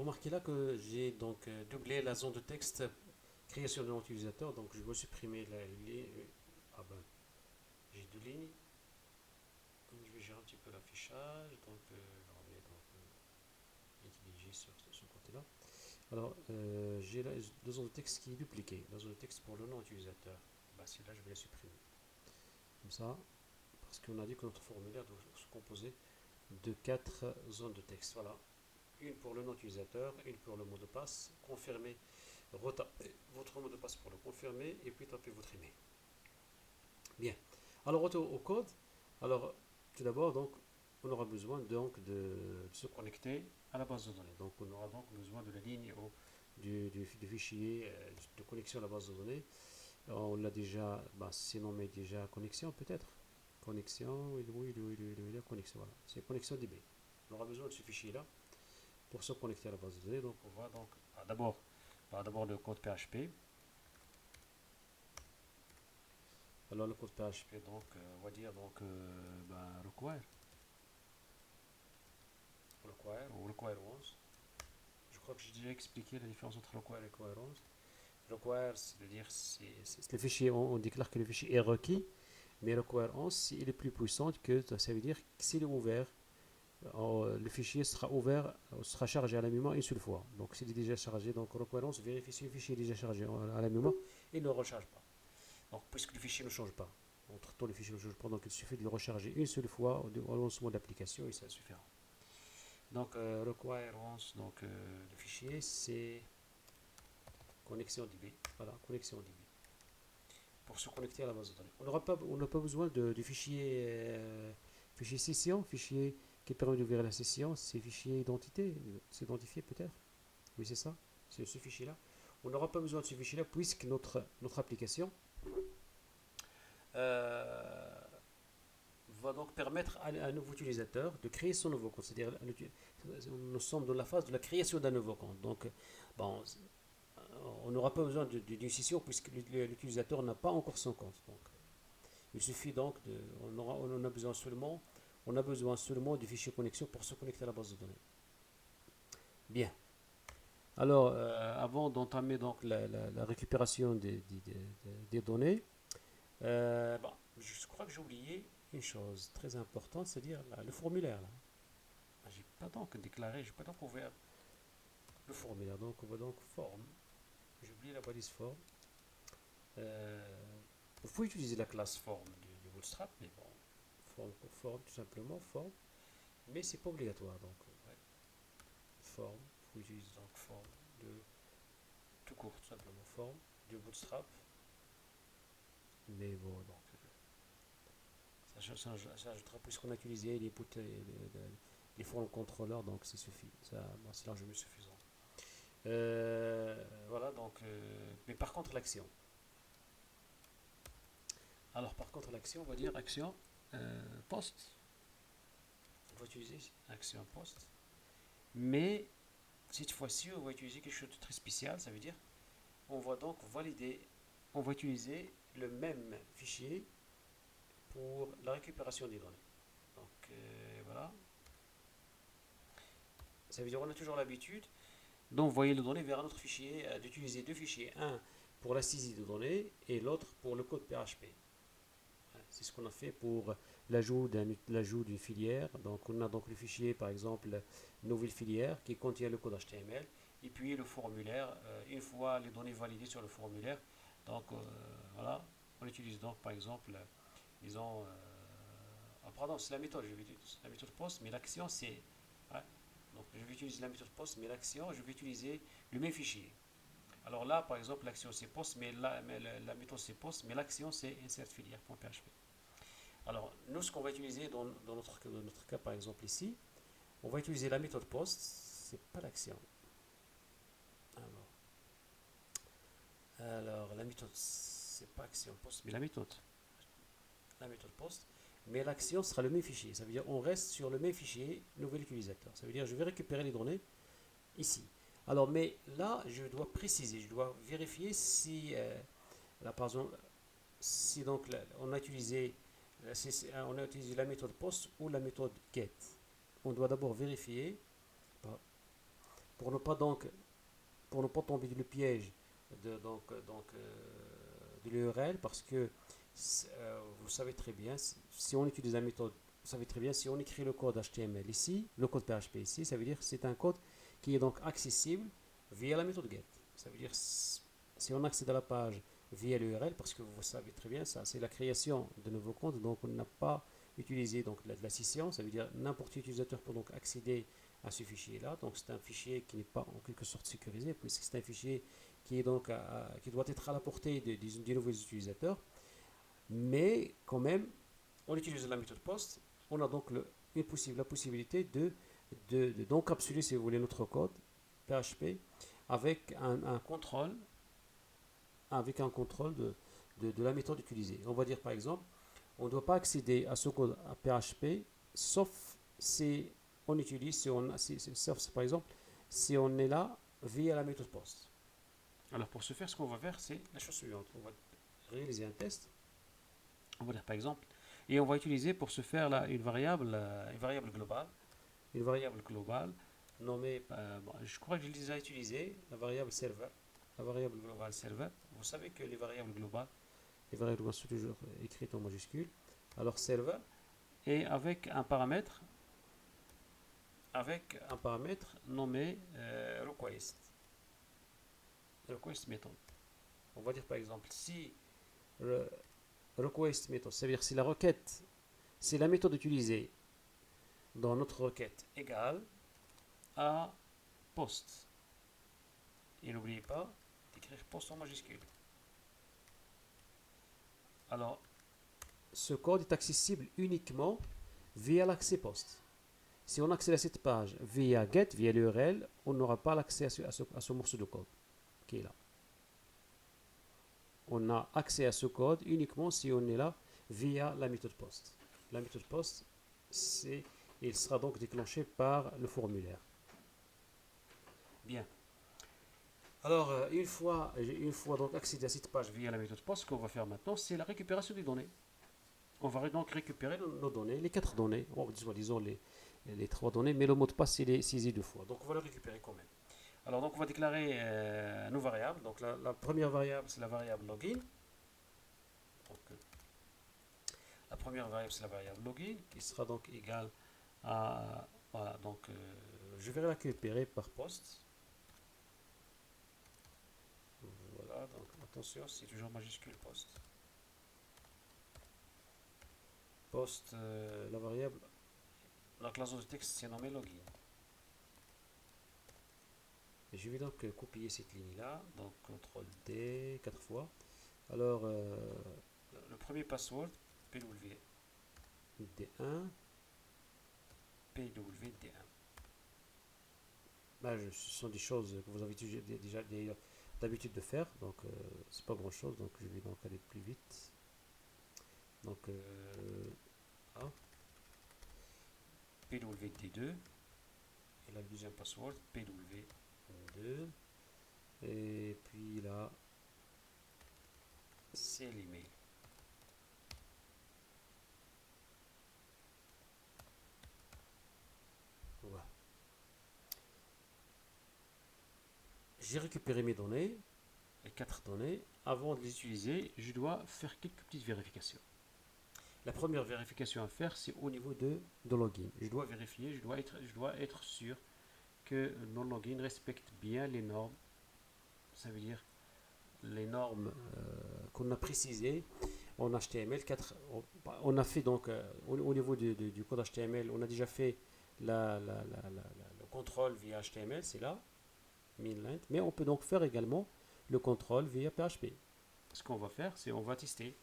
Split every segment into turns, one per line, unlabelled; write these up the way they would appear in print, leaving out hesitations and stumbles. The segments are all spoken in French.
remarquez là que j'ai donc doublé la zone de texte créée sur le nom utilisateur. Donc je vais supprimer la ligne. Ah ben, j'ai deux lignes. Donc, je vais gérer un petit peu l'affichage. Donc je remets donc l'équilibre sur ce côté-là. Alors j'ai la zone de texte qui est dupliquée. La zone de texte pour le nom utilisateur. Bah, celle-là, je vais la supprimer. Comme ça, parce qu'on a dit que notre formulaire doit se composer de quatre zones de texte. Voilà. Une pour le nom utilisateur, une pour le mot de passe. Confirmez, retapez votre mot de passe pour le confirmer et puis tapez votre email. Bien. Alors, retour au code. Alors, tout d'abord, donc, on aura besoin donc de se connecter à la base de données. Donc, on aura donc besoin de la ligne du fichier de connexion à la base de données. On l'a déjà, bah, c'est nommé déjà connexion peut-être. Connexion, oui, connexion, voilà. C'est connexion DB. On aura besoin de ce fichier-là pour se connecter à la base de données. Donc, on va donc d'abord le code PHP. Alors, le code PHP, donc, on va dire donc require ou require once. Je crois que j'ai déjà expliqué la différence entre require et require once. Require, c'est-à-dire, c'est le fichier, on déclare que le fichier est requis, mais require once, il est plus puissant que ça veut dire que s'il est ouvert, le fichier sera ouvert, sera chargé à la mémoire une seule fois. Donc s'il est déjà chargé, donc requirements vérifie si le fichier est déjà chargé à la mémoire et ne le recharge pas. Donc puisque le fichier ne change pas, entre temps le fichier ne change pas, donc il suffit de le recharger une seule fois au lancement de l'application et ça suffira. Donc requirements, donc le fichier c'est connexion DB. Voilà, connexion DB. Pour se connecter à la base de données. On n'a pas besoin du fichier, fichier session, fichier qui permet d'ouvrir la session, c'est fichier identité, s'identifier peut-être. Oui, c'est ça, c'est ce fichier-là. On n'aura pas besoin de ce fichier-là puisque notre application euh, va donc permettre à un nouveau utilisateur de créer son nouveau compte. C'est-à-dire, nous sommes dans la phase de la création d'un nouveau compte. Donc, bon, on n'aura pas besoin d'une session puisque l'utilisateur n'a pas encore son compte. Donc, il suffit donc on a besoin seulement, du fichier connexion pour se connecter à la base de données. Bien. Alors, avant d'entamer donc la récupération des données, bon, je crois que j'ai oublié une chose très importante, c'est-à-dire le formulaire. Là. J'ai pas donc déclaré, j'ai pas donc ouvert le formulaire. Donc, on va donc form. J'ai oublié la balise form. Vous pouvez utiliser la classe form du Bootstrap, mais bon, form pour form, tout simplement, form. Mais c'est pas obligatoire, donc, ouais. Form, vous utilisez donc form de tout court, tout simplement, form de Bootstrap. Mais bon, donc, ça ajoutera puisqu'on a utilisé les form controllers, donc c'est suffit. Ça, bon, c'est largement suffisant. Voilà, donc, mais par contre, l'action. Alors, par contre, l'action, on va dire action post. On va utiliser action post. Mais cette fois-ci, on va utiliser quelque chose de très spécial. Ça veut dire, on va donc valider, on va utiliser le même fichier pour la récupération des données. Donc, voilà. Ça veut dire, on a toujours l'habitude d'envoyer les données vers un autre fichier, d'utiliser deux fichiers, un pour la saisie de données et l'autre pour le code PHP. C'est ce qu'on a fait pour l'ajout d'une filière. Donc, on a donc le fichier, par exemple, nouvelle filière qui contient le code HTML et puis le formulaire. Une fois les données validées sur le formulaire, donc voilà, on utilise donc par exemple, disons, pardon, c'est la méthode, je vais utiliser la méthode post, mais l'action c'est, ouais, donc je vais utiliser la méthode post, mais l'action, je vais utiliser le même fichier. Alors là, par exemple, l'action c'est post, mais la méthode c'est post, mais l'action c'est insert filière.php. Alors, nous, ce qu'on va utiliser dans notre cas, par exemple ici, on va utiliser la méthode post, c'est pas l'action. Alors, la méthode, c'est pas action post, mais la méthode. La méthode post, mais l'action sera le même fichier. Ça veut dire on reste sur le même fichier, nouvel utilisateur. Ça veut dire je vais récupérer les données ici. Alors, mais là, je dois préciser, je dois vérifier si, là, par exemple, si donc on a utilisé la méthode post ou la méthode get. On doit d'abord vérifier pour ne pas donc pour ne pas tomber dans le piège de l'URL, parce que vous savez très bien, si on utilise la méthode, vous savez très bien, si on écrit le code HTML ici, le code PHP ici, ça veut dire que c'est un code qui est donc accessible via la méthode get. Ça veut dire si on accède à la page via l'URL, parce que vous savez très bien, ça c'est la création de nouveaux comptes, donc on n'a pas utilisé donc de la scission, ça veut dire n'importe quel utilisateur peut donc accéder à ce fichier-là. Donc c'est un fichier qui n'est pas en quelque sorte sécurisé, puisque c'est un fichier qui est donc qui doit être à la portée des nouveaux utilisateurs. Mais quand même, on utilise la méthode POST, on a donc la possibilité d'encapsuler, si vous voulez, notre code PHP avec un contrôle, de la méthode utilisée. On va dire par exemple, on ne doit pas accéder à ce code à PHP, sauf si on utilise, sauf par exemple, si on est là via la méthode POST. Alors pour ce faire, ce qu'on va faire, c'est la chose suivante. On va réaliser un test. On va dire par exemple, et on va utiliser pour ce faire là une variable globale. Une variable globale nommée, bon, je crois que je l'ai déjà utilisée, la variable server. La variable globale server. Vous savez que les variables globales sont toujours écrites en majuscule. Alors server, et avec un paramètre nommé request method. On va dire par exemple si request method, c'est-à-dire si la requête, si la méthode utilisée dans notre requête égale à post. Et n'oubliez pas d'écrire post en majuscule. Alors, ce code est accessible uniquement via l'accès post. Si on accède à cette page via get, via l'URL, on n'aura pas l'accès à ce morceau de code qui est là. On a accès à ce code uniquement si on est là via la méthode post. La méthode post, il sera donc déclenché par le formulaire. Bien. Alors, une fois donc accédé à cette page via la méthode post, ce qu'on va faire maintenant, c'est la récupération des données. On va donc récupérer nos données, les 4 données, disons les 3 données, mais le mot de passe, il est saisi 2 fois. Donc, on va le récupérer quand même. Alors, donc, on va déclarer nos variables. Donc, la première variable, c'est la variable login. Donc, la première variable, c'est la variable login, qui sera donc égale à... Voilà, donc, je vais la récupérer par post. Voilà, donc, attention, c'est toujours majuscule post. Post, la variable, la classe de texte, c'est nommé login. Et je vais donc copier cette ligne-là, donc CTRL D 4 fois. Alors, le premier password, PWD1, PWD1. Là, ce sont des choses que vous avez déjà d'habitude de faire, donc c'est pas grand chose, donc je vais donc aller plus vite. Donc, PWD2, et là le deuxième password, PW2, et puis là, c'est l'email. Voilà. J'ai récupéré mes données, les 4 données. Avant de les utiliser, je dois faire quelques petites vérifications. La première vérification à faire, c'est au niveau de login. Je dois vérifier, je dois être sûr que nos logins respectent bien les normes. Ça veut dire les normes qu'on a précisées en HTML4. On a fait donc, au niveau du code HTML, on a déjà fait le contrôle via HTML, c'est là, minlint, mais on peut donc faire également le contrôle via PHP. Ce qu'on va faire, c'est on va tester.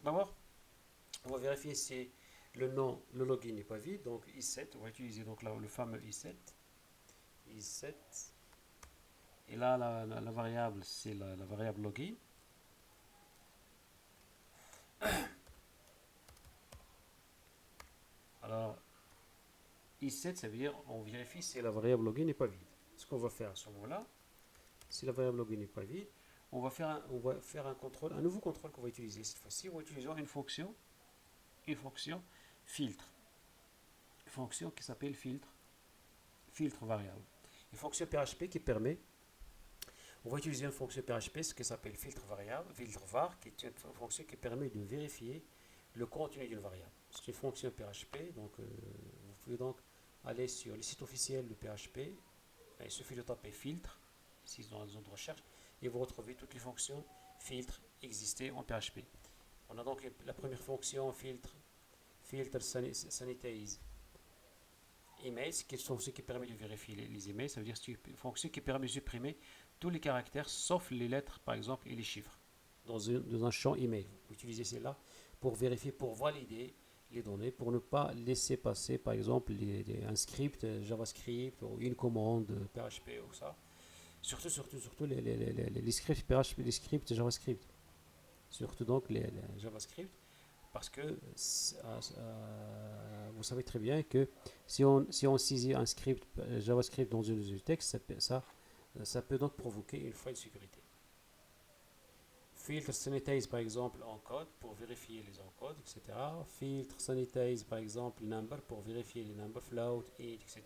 D'abord, on va vérifier si le login n'est pas vide, donc i7, on va utiliser donc là, le fameux i7. Et là, la variable, c'est la variable login. Alors, i7, ça veut dire on vérifie si la variable login n'est pas vide. Ce qu'on va faire à ce moment-là, si la variable login n'est pas vide, on va faire un contrôle, un nouveau contrôle qu'on va utiliser cette fois-ci. On va utiliser une fonction filtre. Une fonction qui s'appelle filtre variable. Une fonction PHP qui permet, on va utiliser une fonction PHP, ce qui s'appelle filtre variable, filtre var, qui est une fonction qui permet de vérifier le contenu d'une variable. C'est une fonction PHP, donc vous pouvez donc aller sur le site officiel de PHP. Il suffit de taper filtre, ici dans la zone de recherche, et vous retrouvez toutes les fonctions filtre existées en PHP. On a donc la première fonction filtre sanitize email, qui est une fonction qui permet de vérifier les emails. Ça veut dire que c'est une fonction qui permet de supprimer tous les caractères sauf les lettres par exemple et les chiffres dans un champ email. Vous utilisez celle-là pour vérifier, pour valider les données, pour ne pas laisser passer par exemple un script JavaScript ou une commande PHP ou ça. Surtout les scripts PHP, les scripts JavaScript. Surtout donc les JavaScript, parce que vous savez très bien que si on saisit un script JavaScript dans une du texte, ça peut donc provoquer une faille de sécurité. Filtre sanitize par exemple en code pour vérifier les encodes, etc. Filtre sanitize par exemple number pour vérifier les number float, int, etc.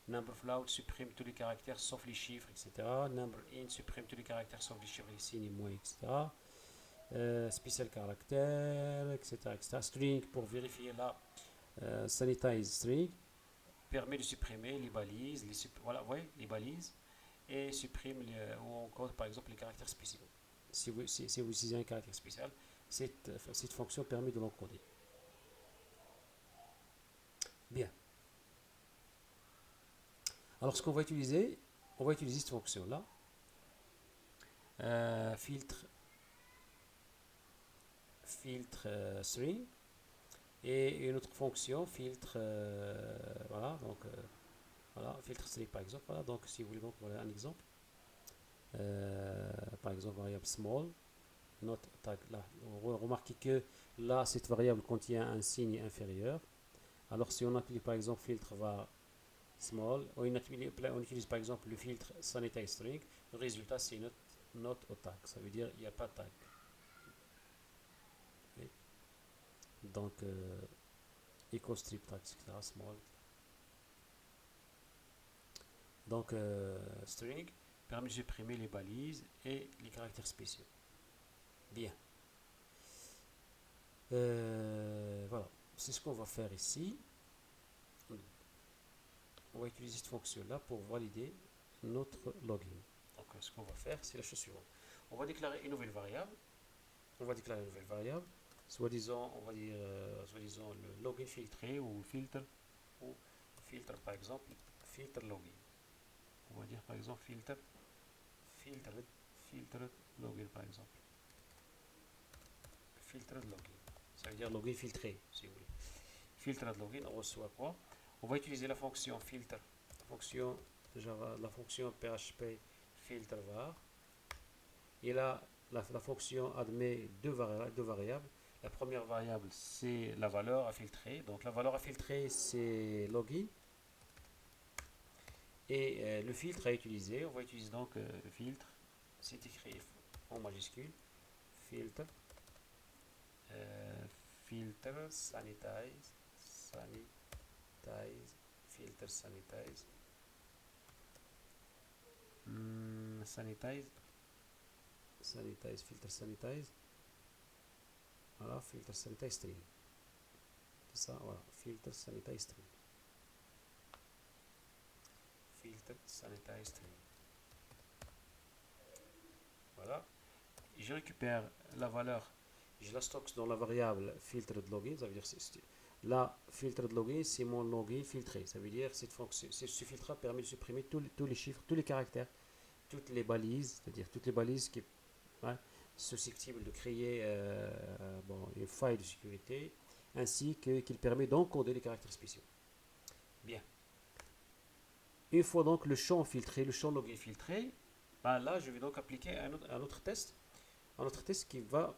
Number float supprime tous les caractères sauf les chiffres, etc. Number int supprime tous les caractères sauf les chiffres, les signes, moins, etc. Spécial caractère, etc., etc. String pour vérifier la sanitize string permet de supprimer les balises, voilà, vous voyez, les balises, et supprime ou encode par exemple les caractères spéciaux. Si vous utilisez un caractère spécial, cette fonction permet de l'encoder. Bien. Alors ce qu'on va utiliser, on va utiliser cette fonction-là. Filtre string et une autre fonction filtre voilà, donc voilà, filtre string par exemple. Voilà, donc si vous voulez, donc voilà un exemple. Par exemple variable small not tag. Là remarquez que là cette variable contient un signe inférieur. Alors si on applique par exemple filtre var small, on utilise par exemple le filtre sanitize string, le résultat c'est not au tag, ça veut dire il n'y a pas de tag. Okay. Donc equal strip tag, etc. Small. Donc string permet de supprimer les balises et les caractères spéciaux. Bien. Voilà, c'est ce qu'on va faire ici. On va utiliser cette fonction-là pour valider notre login. Donc ce qu'on va faire, c'est la chose suivante. On va déclarer une nouvelle variable. Soi-disant, on va dire, soi-disant le login filtré ou filtre par exemple, filtre login. On va dire par exemple filtre login par exemple. Filtre login. Ça veut dire login filtré, si vous voulez. Filtre login, on reçoit quoi? On va utiliser la fonction filtre, la fonction PHP filtre var. Et là, la fonction admet deux variables. La première variable, c'est la valeur à filtrer. Donc la valeur à filtrer, c'est login. Et le filtre à utiliser, on va utiliser donc le filtre. C'est écrit en majuscule. Filtre. Filter sanitize. Filter sanitize. Filter sanitize. Voilà, filter sanitize string. C'est ça, voilà, filter sanitize string. Filter sanitize string. Voilà. Je récupère la valeur, je la stocke dans la variable filtre de login. Ça veut dire là, filtre de login, c'est mon login filtré. Ça veut dire cette fonction, ce filtre permet de supprimer tous les chiffres, tous les caractères, toutes les balises, c'est-à-dire toutes les balises qui sont susceptibles de créer une faille de sécurité, ainsi qu'il permet d'encoder les caractères spéciaux. Bien. Une fois donc le champ filtré, le champ login filtré, là je vais donc appliquer un autre test qui va,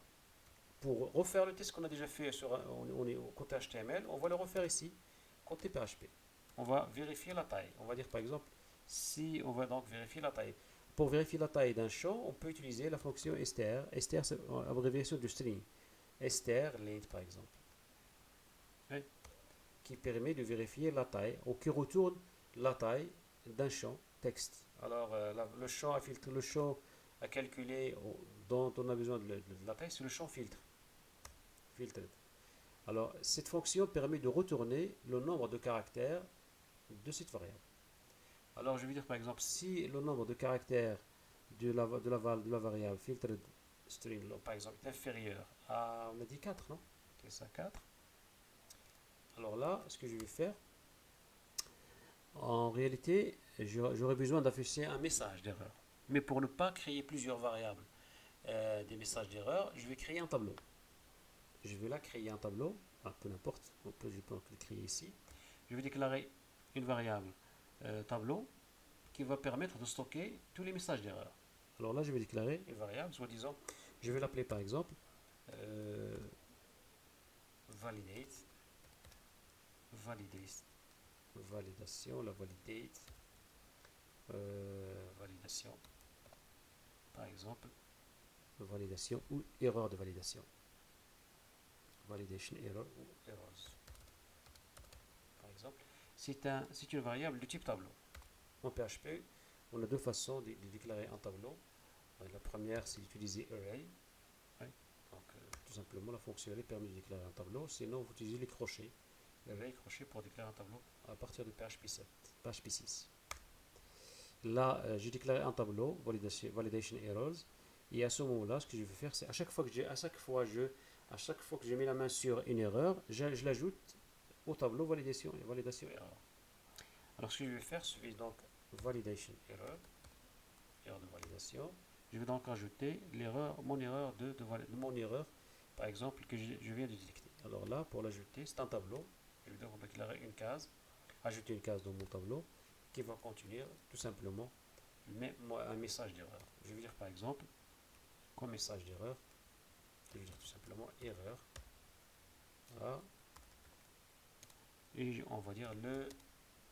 pour refaire le test qu'on a déjà fait on est au côté HTML, on va le refaire ici, côté PHP. On va vérifier la taille. On va dire par exemple, si on va donc vérifier la taille. Pour vérifier la taille d'un champ, on peut utiliser la fonction str. Str, c'est l'abréviation du string. Str length par exemple. Qui permet de vérifier la taille, ou qui retourne la taille d'un champ texte. Alors, le champ à filtrer, le champ à calculer dont on a besoin de la taille, c'est le champ filtre. Filtered. Alors, cette fonction permet de retourner le nombre de caractères de cette variable. Alors, je vais dire par exemple, si le nombre de caractères de la variable filtered string, par exemple, est inférieur à, on a dit 4, non? C'est ça, 4. Alors là, ce que je vais faire, en réalité, j'aurais besoin d'afficher un message d'erreur. Mais pour ne pas créer plusieurs variables, des messages d'erreur, je vais créer un tableau. Je vais là créer un tableau, peu n'importe, je peux le créer ici. Je vais déclarer une variable tableau qui va permettre de stocker tous les messages d'erreur. Alors là, je vais déclarer une variable, soi-disant, je vais l'appeler par exemple validate, validation, la validation, par exemple, validation ou erreur de validation. Validation error ou errors. Par exemple, c'est une variable de type tableau. En PHP, on a deux façons de déclarer un tableau. La première, c'est d'utiliser array. Ouais. Donc, tout simplement, la fonctionnalité permet de déclarer un tableau. Sinon, vous utilisez les crochets. Array crochet pour déclarer un tableau à partir de PHP 7, PHP 6. Là, j'ai déclaré un tableau, validation errors. Et à ce moment-là, ce que je vais faire, c'est à chaque fois que j'ai mis la main sur une erreur, je l'ajoute au tableau validation error. Alors ce que je vais faire, c'est donc validation error, erreur de validation. Je vais donc ajouter mon erreur mon erreur, par exemple, que je viens de détecter. Alors là, pour l'ajouter, c'est un tableau. Je vais donc déclarer une case, ajouter une case dans mon tableau qui va contenir tout simplement un message d'erreur. Je vais dire par exemple, comme message d'erreur, je vais dire tout simplement erreur. Voilà. Et on va dire le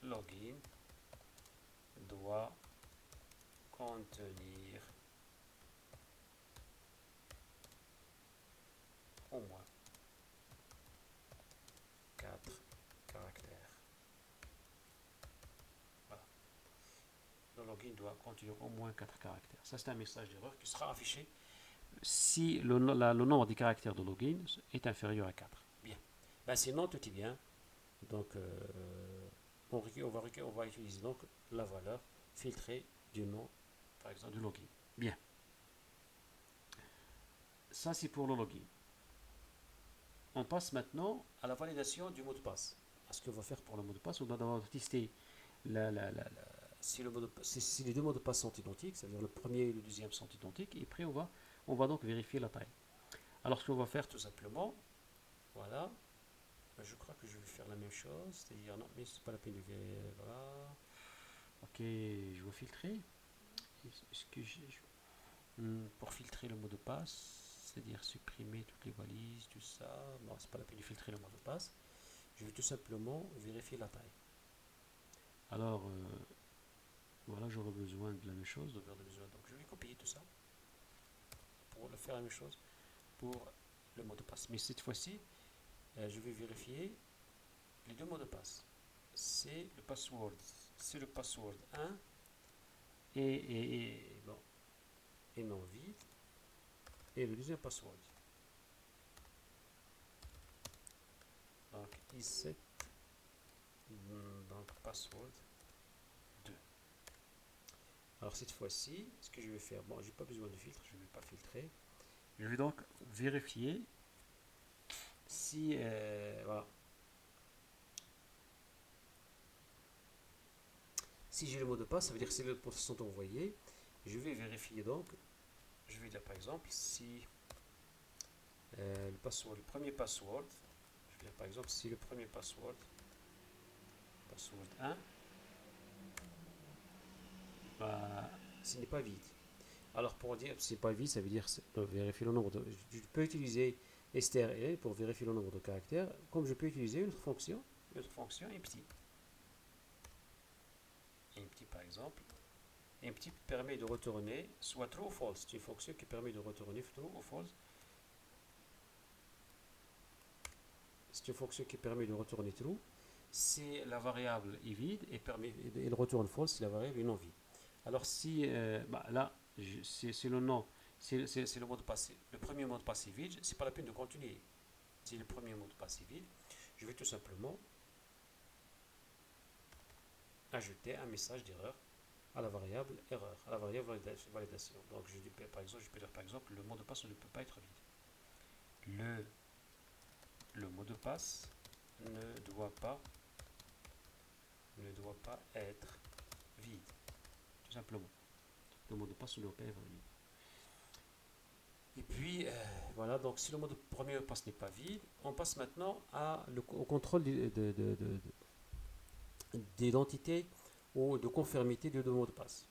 login doit contenir au moins 4 caractères. Voilà. Le login doit contenir au moins 4 caractères. Ça, c'est un message d'erreur qui sera affiché si le nombre des caractères de login est inférieur à 4. Bien. Ben, sinon, tout est bien. Donc, on va utiliser donc la valeur filtrée du nom, par exemple, du login. Bien. Ça, c'est pour le login. On passe maintenant à la validation du mot de passe. Ce qu'on va faire pour le mot de passe, on doit d'abord tester si les deux mots de passe sont identiques, c'est-à-dire le premier et le deuxième sont identiques, et après on va donc vérifier la taille. Alors ce qu'on va faire tout simplement, voilà, je crois que je vais faire la même chose, c'est-à-dire non, mais c'est pas la peine de vérifier, voilà. Ok, je vais filtrer. Est-ce que pour filtrer le mot de passe, c'est-à-dire supprimer toutes les balises, tout ça, bon, c'est pas la peine de filtrer le mot de passe. Je vais tout simplement vérifier la taille. Alors, voilà, j'aurai besoin de la même chose, donc je vais copier tout ça pour le faire la même chose pour le mot de passe. Mais cette fois-ci, je vais vérifier les deux mots de passe. C'est le password 1 et non vide, et le deuxième password. Donc is7, donc password 2. Alors cette fois-ci, ce que je vais faire, bon, j'ai pas besoin de filtre, je ne vais pas filtrer. Je vais donc vérifier si, voilà, si j'ai le mot de passe, ça veut dire que c'est les mots sont envoyés. Je vais vérifier donc, je vais dire par exemple si le premier password, je vais dire par exemple si le premier password 1, bah, ce n'est pas vide. Alors pour dire c'est pas vide, ça veut dire vérifier le nombre de. Je peux utiliser strl pour vérifier le nombre de caractères, comme je peux utiliser une autre fonction empty. Empty par exemple. Empty permet de retourner soit true ou false. C'est une fonction qui permet de retourner true ou false. C'est une fonction qui permet de retourner true si la variable est vide et elle retourne false si la variable est non vide. Alors si là, c'est le nom, c'est le mot de passe, le premier mot de passe est vide, c'est pas la peine de continuer. Si le premier mot de passe est vide, je vais tout simplement ajouter un message d'erreur à la variable erreur, à la variable validation. Donc je dis par exemple, je peux dire par exemple le mot de passe ne peut pas être vide. Le mot de passe ne doit pas être vide, tout simplement. Le mot de passe ne doit pas être vide. Et puis voilà, donc si le mot de premier mot de passe n'est pas vide, on passe maintenant au contrôle d'identité ou de conformité de deux mots de passe.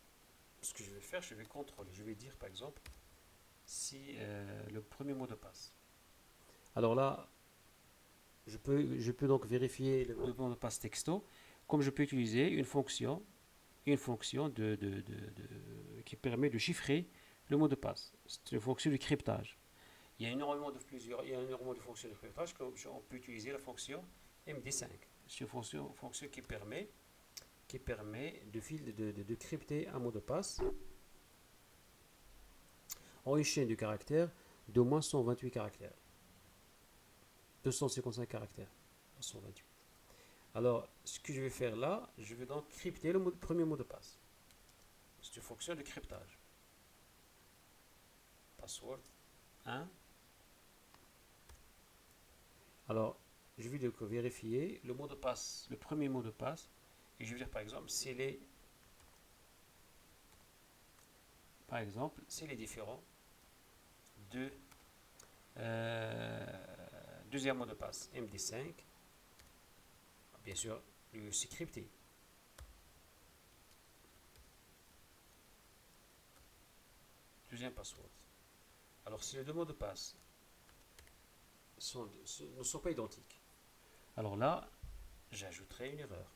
Ce que je vais faire, je vais contrôler. Je vais dire par exemple si le premier mot de passe. Alors là, je peux donc vérifier le mot de passe texto, comme je peux utiliser une fonction qui permet de chiffrer le mot de passe. C'est une fonction de cryptage. Il y a énormément de fonctions de cryptage. On peut utiliser la fonction MD5. C'est une fonction qui permet de crypter un mot de passe en une chaîne de caractères d'au moins 128 caractères. 255 caractères. 128. Alors, ce que je vais faire là, je vais donc crypter le premier mot de passe. C'est une fonction de cryptage. Password 1. Alors, je vais donc vérifier le mot de passe, le premier mot de passe, et je vais dire par exemple, s'il est différent de deuxième mot de passe MD5, bien sûr, c'est crypté. Deuxième password. Alors, si les deux mots de passe ne sont pas identiques, alors là, j'ajouterai une erreur.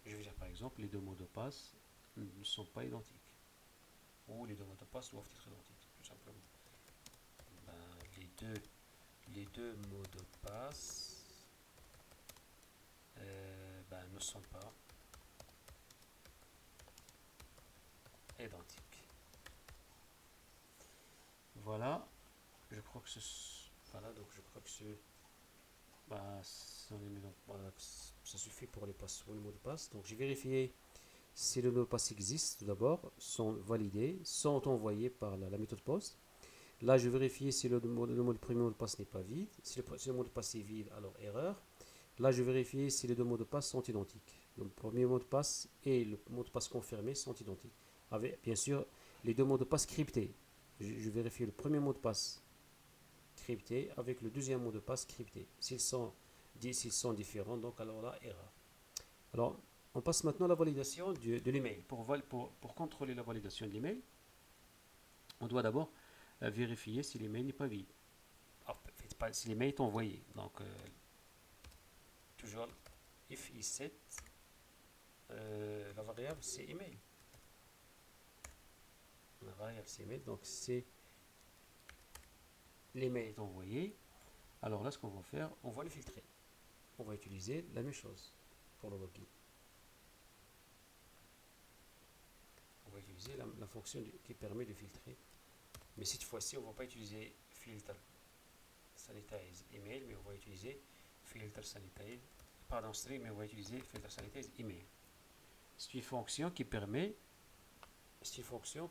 Je vais dire par exemple, les deux mots de passe ne sont pas identiques. Ou les deux mots de passe doivent être identiques, tout simplement. Ben, les deux mots de passe ne sont pas identiques. Voilà, je crois que voilà, donc je crois que voilà, ça suffit pour les mots de passe. Donc j'ai vérifié si les mots de passe existent tout d'abord, sont validés, sont envoyés par la méthode POST. Là, je vérifie si le premier mot de passe n'est pas vide. Si le mot de passe est vide, alors erreur. Là, je vérifie si les deux mots de passe sont identiques. Le premier mot de passe et le mot de passe confirmé sont identiques. Avec, bien sûr, les deux mots de passe cryptés. Je vérifie le premier mot de passe crypté avec le deuxième mot de passe crypté. S'ils sont différents, donc alors là, erreur. Alors, on passe maintenant à la validation de l'email. Pour contrôler la validation de l'email, on doit d'abord vérifier si l'email n'est pas vide. Alors, si l'email est envoyé. Donc, toujours if is7, la variable c'est email. La variable c'est email, donc c'est l'email est envoyé. Alors là, ce qu'on va faire, on va le filtrer. On va utiliser la même chose pour le login. On va utiliser la fonction qui permet de filtrer. Mais cette fois-ci, on ne va pas utiliser filter sanitize email, mais on va utiliser filter sanitize, pardon, string, mais on va utiliser filter sanitize email. C'est une fonction qui permet,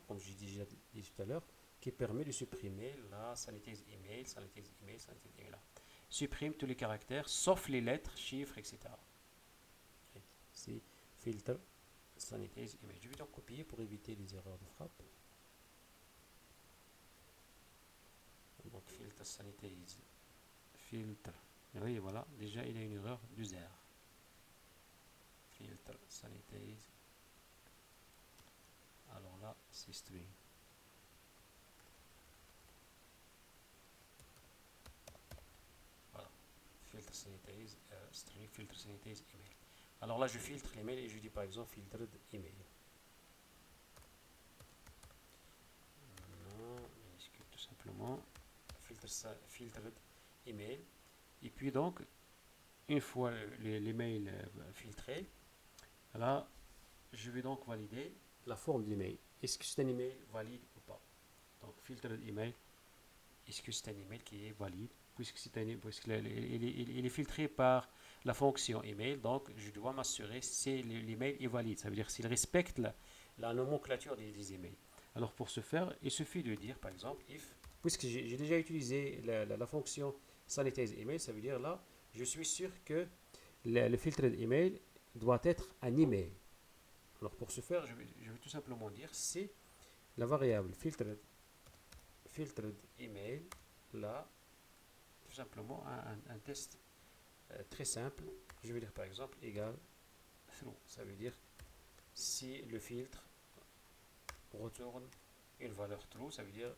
comme j'ai déjà dit tout à l'heure, qui permet de supprimer la sanitize email, là. Supprime tous les caractères, sauf les lettres, chiffres, etc. C'est filter sanitize email. Je vais donc copier pour éviter les erreurs de frappe. Donc filter sanitize, filtre. Oui, voilà, déjà il y a une erreur d'user. Filter sanitize. Alors là, c'est string. Voilà. Filter sanitize, string, filter sanitize email. Alors là, je filtre l'email et je dis par exemple filtered email. Non, minuscule tout simplement. Filtered email. Et puis donc, une fois l'email filtré, Là, je vais donc valider la forme de l'email. Est-ce que c'est un email valide ou pas? Donc, filtre d'email. Est-ce que c'est un email qui est valide? Puisqu'il il est filtré par la fonction email, donc je dois m'assurer si l'email est valide. Ça veut dire s'il respecte la nomenclature des emails. Alors pour ce faire, il suffit de dire par exemple if, puisque j'ai déjà utilisé la fonction sanitize email, ça veut dire là, je suis sûr que le filtre d'email doit être un email. Alors pour ce faire, je vais tout simplement dire si la variable filtered email, là, tout simplement un test très simple. Je vais dire par exemple égal through. Ça veut dire si le filtre retourne une valeur true, ça veut dire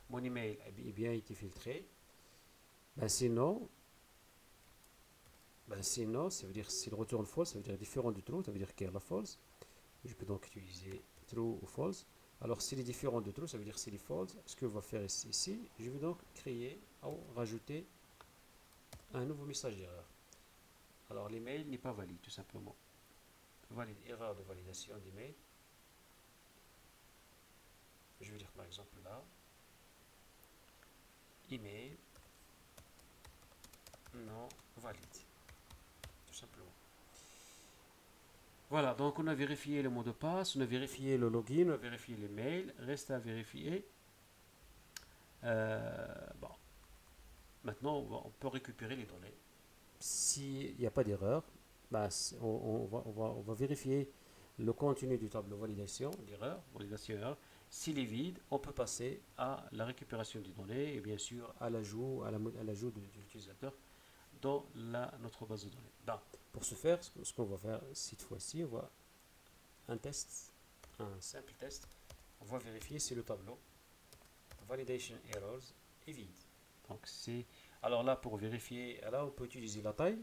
mon email a bien été filtré. Ben sinon, ça veut dire s'il retourne false, ça veut dire différent du true, ça veut dire qu'il y a la false. Je peux donc utiliser true ou false. Alors s'il est différent de true, ça veut dire s'il est false. Ce que je vais faire ici, je vais donc créer ou rajouter un nouveau message d'erreur. Alors l'email n'est pas valide tout simplement. Erreur de validation d'email. Je vais dire par exemple là, email non valide, tout simplement. Voilà, donc on a vérifié le mot de passe, on a vérifié le login, on a vérifié les mails, reste à vérifier. Bon, maintenant on peut récupérer les données. S'il n'y a pas d'erreur, bah, on va vérifier le contenu du tableau validation d'erreur, validation erreur. S'il est vide, on peut passer à la récupération des données et bien sûr à l'ajout de l'utilisateur dans notre base de données. Donc, pour ce faire, ce qu'on va faire cette fois-ci, on va un simple test. On va vérifier si le tableau validation errors est vide. Donc c'est alors là pour vérifier, là on peut utiliser la taille,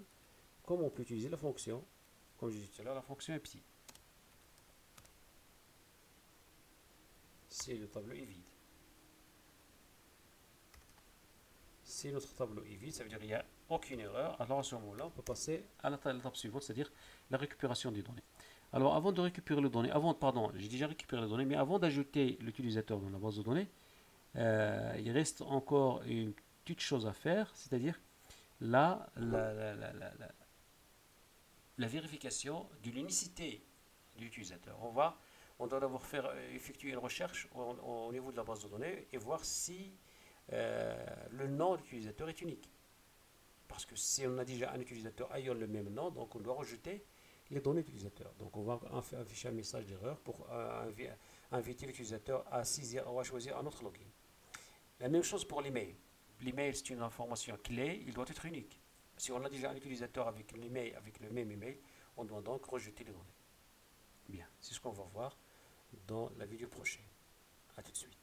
comme on peut utiliser la fonction, comme je disais tout à l'heure, la fonction empty. Si le tableau est vide. Si notre tableau est vide, ça veut dire qu'il n'y a aucune erreur. Alors à ce moment-là, on peut passer à l'étape suivante, c'est-à-dire la récupération des données. Alors avant de récupérer les données, j'ai déjà récupéré les données, mais avant d'ajouter l'utilisateur dans la base de données, il reste encore une petite chose à faire, c'est-à-dire la vérification de l'unicité de l'utilisateur. On doit d'abord effectuer une recherche au niveau de la base de données et voir si le nom de l'utilisateur est unique. Parce que si on a déjà un utilisateur ayant le même nom, donc on doit rejeter les données d'utilisateur. Donc on va afficher un message d'erreur pour inviter l'utilisateur à saisir ou à choisir un autre login. La même chose pour l'email. L'email, c'est une information clé, il doit être unique. Si on a déjà un utilisateur avec l'email, avec le même email, on doit donc rejeter les données. Bien, c'est ce qu'on va voir dans la vidéo prochaine. A tout de suite.